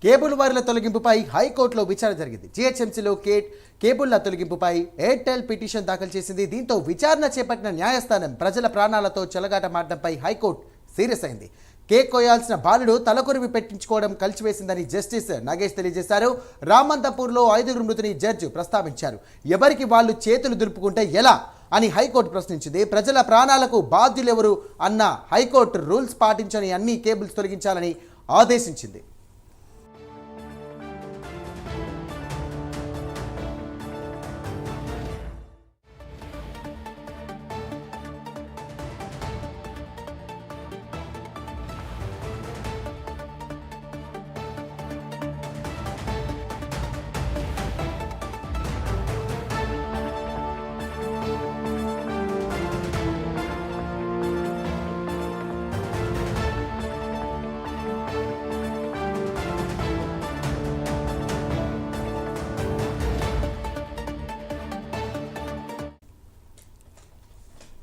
Cable వైర్ల తొలగింపుపై హైకోర్టులో విచారణ జరిగింది. జీహెచ్ఎంసీలో కేబుళ్ల తొలగింపుపై ఎయిర్టెల్ పిటిషన్ దాఖలు చేసింది. దీంతో విచారణ చేపట్టిన న్యాయస్థానం ప్రజల ప్రాణాలతో చెలగాటమాడడంపై హైకోర్టు సీరియస్ అయింది. కేక్ కోయాల్సిన బాలుడు తలకొరివి పెట్టించుకోవడం కలిసివేసిందని జస్టిస్ నాగేష్ తెలియజేశారు. రామంతపూర్లో 5 మృతిని జడ్జి ప్రస్తావించారు. ఎవరికి వాళ్ళు చేతులు దులుపుకుంటే ఎలా అని హైకోర్టు ప్రశ్నించింది. ప్రజల ప్రాణాలకు బాధ్యులెవరు అన్న హైకోర్టు రూల్స్ పాటించని అన్ని కేబుల్స్ తొలగించాలని ఆదేశించింది.